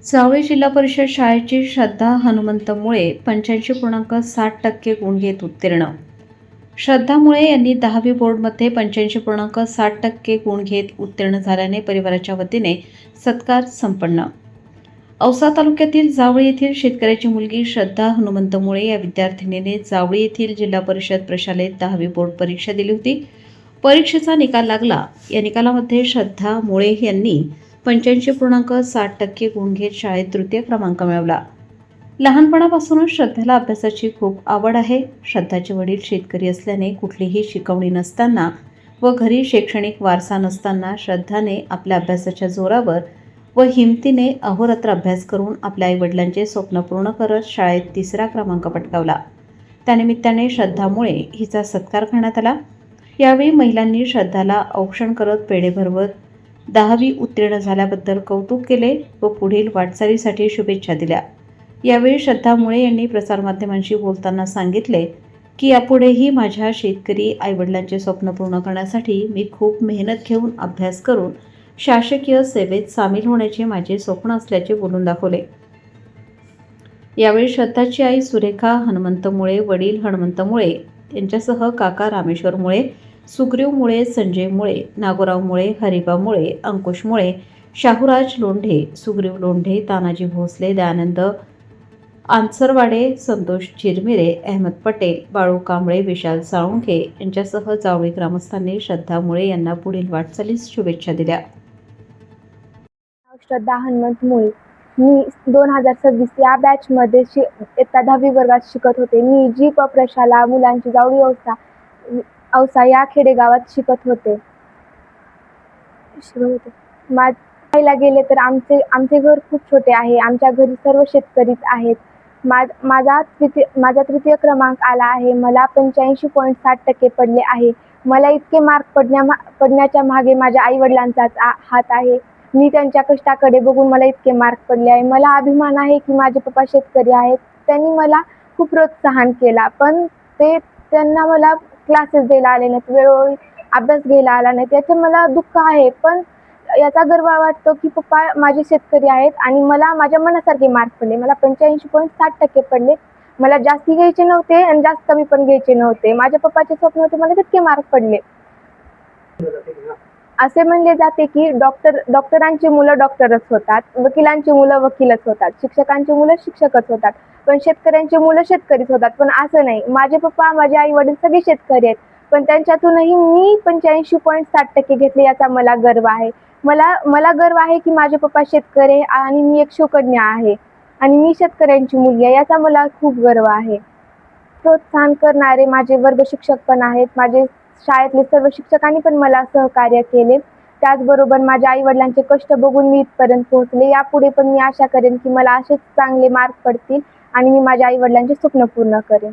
जावळी जिल्हा परिषद शाळेची श्रद्धा हनुमंत मुळे 85.60% गुण घेत उत्तीर्ण. श्रद्धा मुळे यांनी 10वी बोर्डमध्ये 85.60% गुण घेत उत्तीर्ण झाल्याने परिवाराच्या वतीने सत्कार संपन्न. औसा तालुक्यातील जावळी येथील शेतकऱ्याची मुलगी श्रद्धा हनुमंत मुळे या विद्यार्थिनीने जावळी येथील जिल्हा परिषद प्रशालेत 10वी बोर्ड परीक्षा दिली होती. परीक्षेचा निकाल लागला. या निकालामध्ये श्रद्धा मुळे यांनी 85.60% गुण घेत शाळेत तृतीय क्रमांक मिळवला. लहानपणापासूनच श्रद्धाला अभ्यासाची खूप आवड आहे. श्रद्धाचे वडील शेतकरी असल्याने कुठलीही शिकवणी नसताना व घरी शैक्षणिक वारसा नसताना श्रद्धाने आपल्या अभ्यासाच्या जोरावर व हिमतीने अहोरात्र अभ्यास करून आपल्या आईवडिलांचे स्वप्न पूर्ण करत शाळेत 3रा क्रमांक पटकावला. त्यानिमित्ताने श्रद्धामुळे हिचा सत्कार करण्यात आला. यावेळी महिलांनी श्रद्धाला औक्षण करत पेढे भरवत 10वी उत्तीर्ण झाल्याबद्दल कौतुक केले व पुढील वाटचालीसाठी शुभेच्छा दिल्या. यावेळी श्रद्धा मुळे यांनी प्रसारमाध्यमांशी बोलताना सांगितले की यापुढेही माझ्या शेतकरी आईवडिलांचे स्वप्न पूर्ण करण्यासाठी मी खूप मेहनत घेऊन अभ्यास करून शासकीय सेवेत सामील होण्याचे माझे स्वप्न असल्याचे बोलून दाखवले. यावेळी श्रद्धाची आई सुरेखा हनुमंत मुळे, वडील हनुमंत मुळे यांच्यासह काका रामेश्वर मुळे, सुग्रीव मुळे, संजय मुळे, नागोराव मुळे, हरिबा मुळे, अंकुश मुळे, शाहूराज लोंढे, सुग्रीव लोंढे, तानाजी भोसले, दयानंद आंचरवाडे, संतोष चिरमिरे, अहमद पटेल, बाळू कांबळे, विशाल साळुंखे यांच्यासह जावळी ग्रामस्थांनी श्रद्धा मुळे यांना पुढील वाटचालीस शुभेच्छा दिल्या. श्रद्धा हनुमंत मुळे. मी 2026 या बॅचमध्ये इयत्ता 10वी वर्गात शिकत होते. मी जी.प. प्रशाला मुलांची जावळी औसा या खेडेगावात शिकत होते. पाहायला गेले तर आमचे घर खूप छोटे आहे. आमच्या घरी सर्व शेतकरीच आहेत. माझा तृतीय क्रमांक आला आहे. मला 85.60% पडले आहे. मला इतके मार्क पडण्याच्या मागे माझ्या आईवडिलांचाच हात आहे. मी त्यांच्या कष्टाकडे बघून मला इतके मार्क पडले आहे. मला अभिमान आहे की माझे पप्पा शेतकरी आहेत. त्यांनी मला खूप प्रोत्साहन केला, पण त्यांना मला क्लासेस द्यायला आले नाहीत, वेळोवेळी अभ्यास घ्यायला आला नाही. त्याचे मला दुःख आहे, पण याचा गर्व वाटतो की पप्पा माझे शेतकरी आहेत आणि मला माझ्या मनासारखे मार्क पडले. मला 85.60% पडले. मला जास्ती घ्यायचे नव्हते आणि जास्त कमी पण घ्यायचे नव्हते. माझ्या पप्पाचे स्वप्न होते, मला तितके मार्क पडले. असे म्हणले जाते की डॉक्टरांची मुलं डॉक्टरच होतात, वकिलांची मुलं वकीलच होतात, शिक्षकांची मुलं शिक्षकच होतात, पण शेतकऱ्यांची मुलं शेतकरीच होतात. पण असं नाही. माझे पप्पा, माझे आई वडील सगळे शेतकरी आहेत, पण त्यांच्यातूनही मी 85.60% घेतले, याचा मला गर्व आहे. मला गर्व आहे की माझे पप्पा शेतकरी आणि मी एक शिवकन्या आहे आणि मी शेतकऱ्यांची मुलगी आहे, याचा मला खूप गर्व आहे. प्रोत्साहन करणारे माझे वर्ग शिक्षक पण आहेत. माझे शाळेतले सर्व शिक्षकांनी पण मला सहकार्य केले. त्याचबरोबर माझ्या आई वडिलांचे कष्ट बघून मी इथपर्यंत पोहोचले. यापुढे पण मी आशा करेन की मला असेच चांगले मार्क पडतील आणि मी माझ्या आई वडिलांचे स्वप्न पूर्ण करेन.